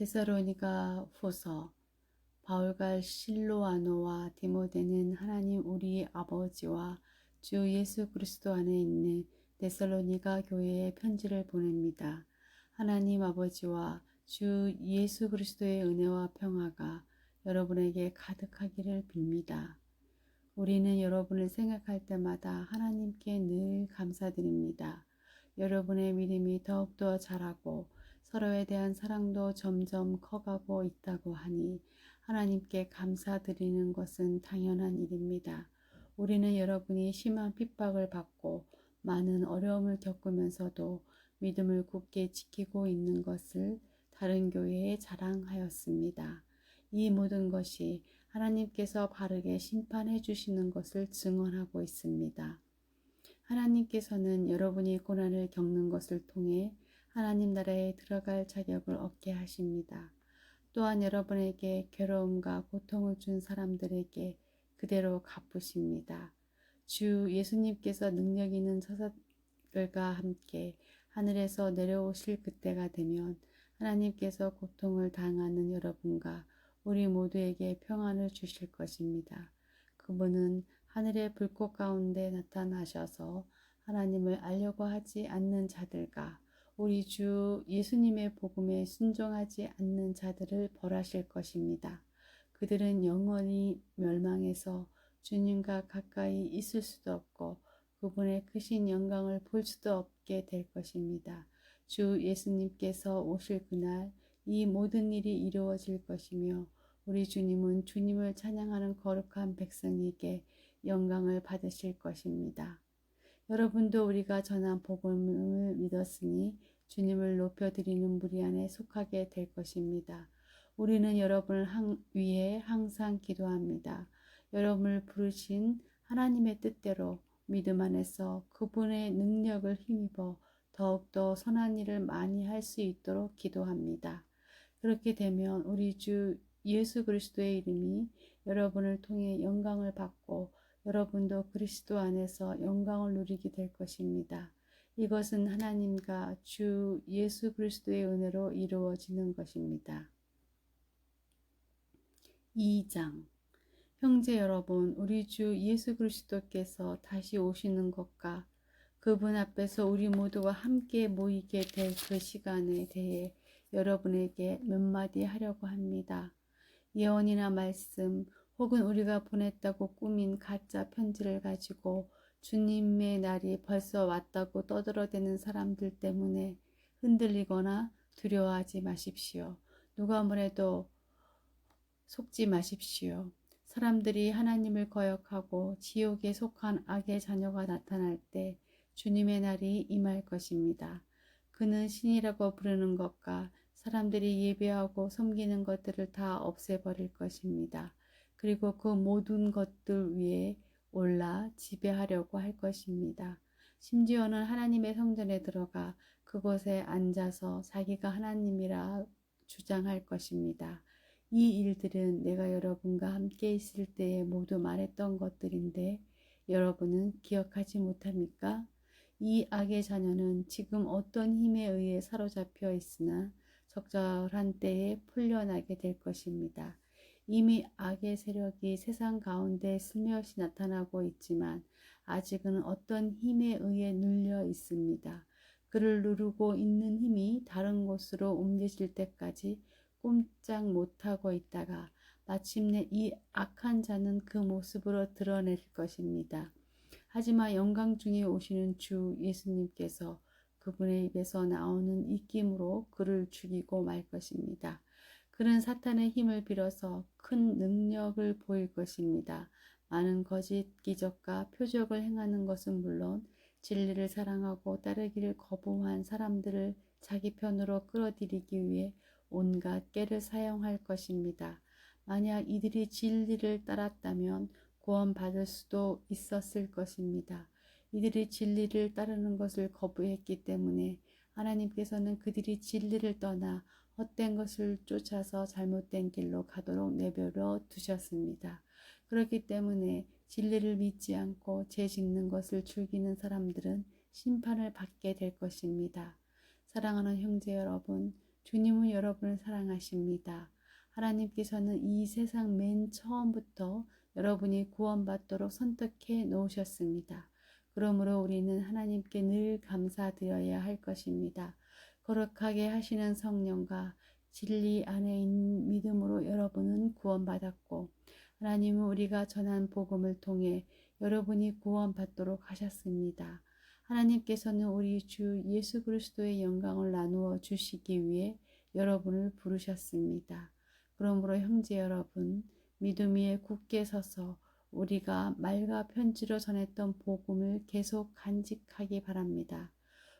데살로니가 후서. 바울과 실로아노와 디모데는 하나님 우리 아버지와 주 예수 그리스도 안에 있는 데살로니가 교회에 편지를 보냅니다. 하나님 아버지와 주 예수 그리스도의 은혜와 평화가 여러분에게 가득하기를 빕니다. 우리는 여러분을 생각할 때마다 하나님께 늘 감사드립니다. 여러분의 믿음이 더욱더 자라고 서로에 대한 사랑도 점점 커가고 있다고 하니 하나님께 감사드리는 것은 당연한 일입니다. 우리는 여러분이 심한 핍박을 받고 많은 어려움을 겪으면서도 믿음을 굳게 지키고 있는 것을 다른 교회에 자랑하였습니다. 이 모든 것이 하나님께서 바르게 심판해 주시는 것을 증언하고 있습니다. 하나님께서는 여러분이 고난을 겪는 것을 통해 하나님 나라에 들어갈 자격을 얻게 하십니다. 또한 여러분에게 괴로움과 고통을 준 사람들에게 그대로 갚으십니다. 주 예수님께서 능력 있는 천사들과 함께 하늘에서 내려오실 그때가 되면 하나님께서 고통을 당하는 여러분과 우리 모두에게 평안을 주실 것입니다. 그분은 하늘의 불꽃 가운데 나타나셔서 하나님을 알려고 하지 않는 자들과 우리 주 예수님의 복음에 순종하지 않는 자들을 벌하실 것입니다. 그들은 영원히 멸망해서 주님과 가까이 있을 수도 없고 그분의 크신 영광을 볼 수도 없게 될 것입니다. 주 예수님께서 오실 그날 이 모든 일이 이루어질 것이며 우리 주님은 주님을 찬양하는 거룩한 백성에게 영광을 받으실 것입니다. 여러분도 우리가 전한 복음을 믿었으니 주님을 높여드리는 무리 안에 속하게 될 것입니다. 우리는 여러분을 위해 항상 기도합니다. 여러분을 부르신 하나님의 뜻대로 믿음 안에서 그분의 능력을 힘입어 더욱더 선한 일을 많이 할 수 있도록 기도합니다. 그렇게 되면 우리 주 예수 그리스도의 이름이 여러분을 통해 영광을 받고 여러분도 그리스도 안에서 영광을 누리게 될 것입니다. 이것은 하나님과 주 예수 그리스도의 은혜로 이루어지는 것입니다. 2장. 형제 여러분, 우리 주 예수 그리스도께서 다시 오시는 것과 그분 앞에서 우리 모두가 함께 모이게 될 그 시간에 대해 여러분에게 몇 마디 하려고 합니다. 예언이나 말씀 혹은 우리가 보냈다고 꾸민 가짜 편지를 가지고 주님의 날이 벌써 왔다고 떠들어대는 사람들 때문에 흔들리거나 두려워하지 마십시오. 누가 뭐래도 속지 마십시오. 사람들이 하나님을 거역하고 지옥에 속한 악의 자녀가 나타날 때 주님의 날이 임할 것입니다. 그는 신이라고 부르는 것과 사람들이 예배하고 섬기는 것들을 다 없애버릴 것입니다. 그리고 그 모든 것들 위에 올라 지배하려고 할 것입니다. 심지어는 하나님의 성전에 들어가 그곳에 앉아서 자기가 하나님이라 주장할 것입니다. 이 일들은 내가 여러분과 함께 있을 때에 모두 말했던 것들인데 여러분은 기억하지 못합니까? 이 악의 자녀는 지금 어떤 힘에 의해 사로잡혀 있으나 적절한 때에 풀려나게 될 것입니다. 이미 악의 세력이 세상 가운데 슬며시 나타나고 있지만 아직은 어떤 힘에 의해 눌려 있습니다. 그를 누르고 있는 힘이 다른 곳으로 옮겨질 때까지 꼼짝 못하고 있다가 마침내 이 악한 자는 그 모습으로 드러낼 것입니다. 하지만 영광 중에 오시는 주 예수님께서 그분의 입에서 나오는 입김으로 그를 죽이고 말 것입니다. 그는 사탄의 힘을 빌어서 큰 능력을 보일 것입니다. 많은 거짓 기적과 표적을 행하는 것은 물론 진리를 사랑하고 따르기를 거부한 사람들을 자기 편으로 끌어들이기 위해 온갖 깨를 사용할 것입니다. 만약 이들이 진리를 따랐다면 구원받을 수도 있었을 것입니다. 이들이 진리를 따르는 것을 거부했기 때문에 하나님께서는 그들이 진리를 떠나 헛된 것을 쫓아서 잘못된 길로 가도록 내버려 두셨습니다. 그렇기 때문에 진리를 믿지 않고 죄 짓는 것을 즐기는 사람들은 심판을 받게 될 것입니다. 사랑하는 형제 여러분, 주님은 여러분을 사랑하십니다. 하나님께서는 이 세상 맨 처음부터 여러분이 구원받도록 선택해 놓으셨습니다. 그러므로 우리는 하나님께 늘 감사드려야 할 것입니다. 거룩하게 하시는 성령과 진리 안에 있는 믿음으로 여러분은 구원받았고, 하나님은 우리가 전한 복음을 통해 여러분이 구원받도록 하셨습니다. 하나님께서는 우리 주 예수 그리스도의 영광을 나누어 주시기 위해 여러분을 부르셨습니다. 그러므로 형제 여러분, 믿음 위에 굳게 서서 우리가 말과 편지로 전했던 복음을 계속 간직하기 바랍니다.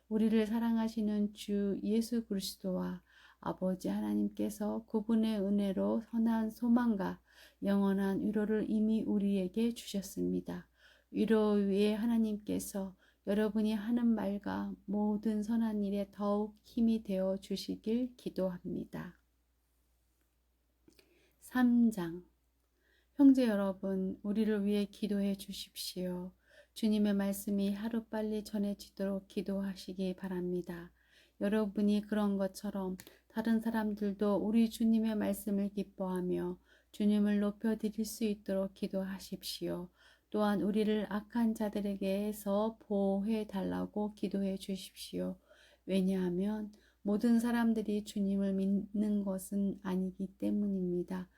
우리를 사랑하시는 주 예수 그리스도와 아버지 하나님께서 그분의 은혜로 선한 소망과 영원한 위로를 이미 우리에게 주셨습니다. 위로 위에 하나님께서 여러분이 하는 말과 모든 선한 일에 더욱 힘이 되어 주시길 기도합니다. 3장. 형제 여러분, 우리를 위해 기도해 주십시오. 주님의 말씀이 하루빨리 전해지도록 기도하시기 바랍니다. 여러분이 그런 것처럼 다른 사람들도 우리 주님의 말씀을 기뻐하며 주님을 높여드릴 수 있도록 기도하십시오. 또한 우리를 악한 자들에게서 보호해 달라고 기도해 주십시오. 왜냐하면 모든 사람들이 주님을 믿는 것은 아니기 때문입니다.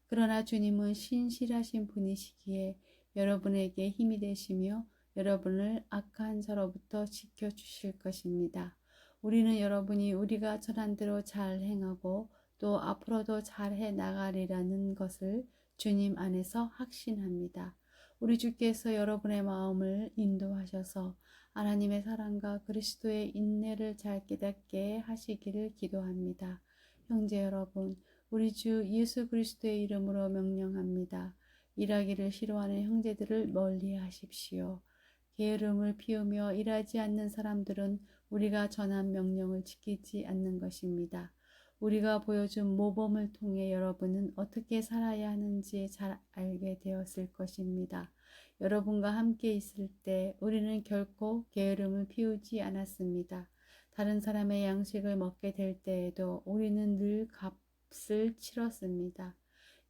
그러나 주님은 신실하신 분이시기에 여러분에게 힘이 되시며 여러분을 악한 자로부터 지켜주실 것입니다. 우리는 여러분이 우리가 전한 대로 잘 행하고 또 앞으로도 잘해 나가리라는 것을 주님 안에서 확신합니다. 우리 주께서 여러분의 마음을 인도하셔서 하나님의 사랑과 그리스도의 인내를 잘 깨닫게 하시기를 기도합니다. 형제 여러분, 우리 주 예수 그리스도의 이름으로 명령합니다. 일하기를 싫어하는 형제들을 멀리 하십시오. 게으름을 피우며 일하지 않는 사람들은 우리가 전한 명령을 지키지 않는 것입니다. 우리가 보여준 모범을 통해 여러분은 어떻게 살아야 하는지 잘 알게 되었을 것입니다. 여러분과 함께 있을 때 우리는 결코 게으름을 피우지 않았습니다. 다른 사람의 양식을 먹게 될 때에도 우리는 늘 값을 치렀습니다.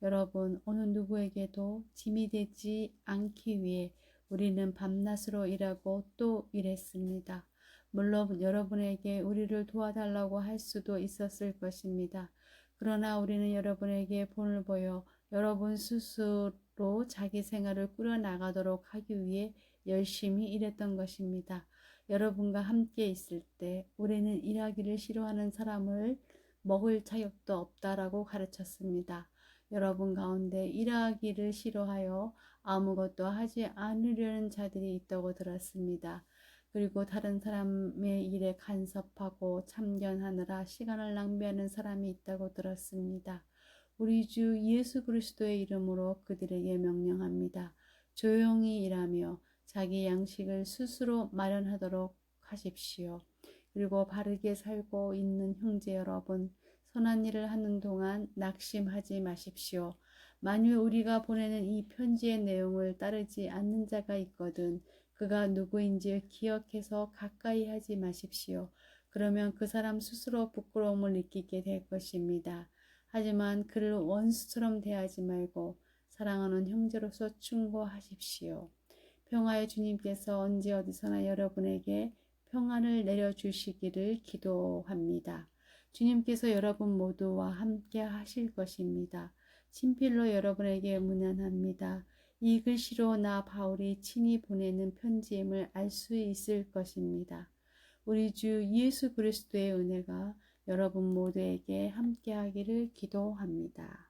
여러분, 어느 누구에게도 짐이 되지 않기 위해 우리는 밤낮으로 일하고 또 일했습니다. 물론 여러분에게 우리를 도와달라고 할 수도 있었을 것입니다. 그러나 우리는 여러분에게 본을 보여 여러분 스스로 자기 생활을 꾸려나가도록 하기 위해 열심히 일했던 것입니다. 여러분과 함께 있을 때 우리는 일하기를 싫어하는 사람을 먹을 자격도 없다라고 가르쳤습니다. 여러분 가운데 일하기를 싫어하여 아무것도 하지 않으려는 자들이 있다고 들었습니다. 그리고 다른 사람의 일에 간섭하고 참견하느라 시간을 낭비하는 사람이 있다고 들었습니다. 우리 주 예수 그리스도의 이름으로 그들에게 명령합니다. 조용히 일하며 자기 양식을 스스로 마련하도록 하십시오. 그리고 바르게 살고 있는 형제 여러분, 선한 일을 하는 동안 낙심하지 마십시오. 만일 우리가 보내는 이 편지의 내용을 따르지 않는 자가 있거든 그가 누구인지 기억해서 가까이 하지 마십시오. 그러면 그 사람 스스로 부끄러움을 느끼게 될 것입니다. 하지만 그를 원수처럼 대하지 말고 사랑하는 형제로서 충고하십시오. 평화의 주님께서 언제 어디서나 여러분에게 평안을 내려주시기를 기도합니다. 주님께서 여러분 모두와 함께 하실 것입니다. 친필로 여러분에게 문안합니다. 이 글씨로 나 바울이 친히 보내는 편지임을 알 수 있을 것입니다. 우리 주 예수 그리스도의 은혜가 여러분 모두에게 함께하기를 기도합니다.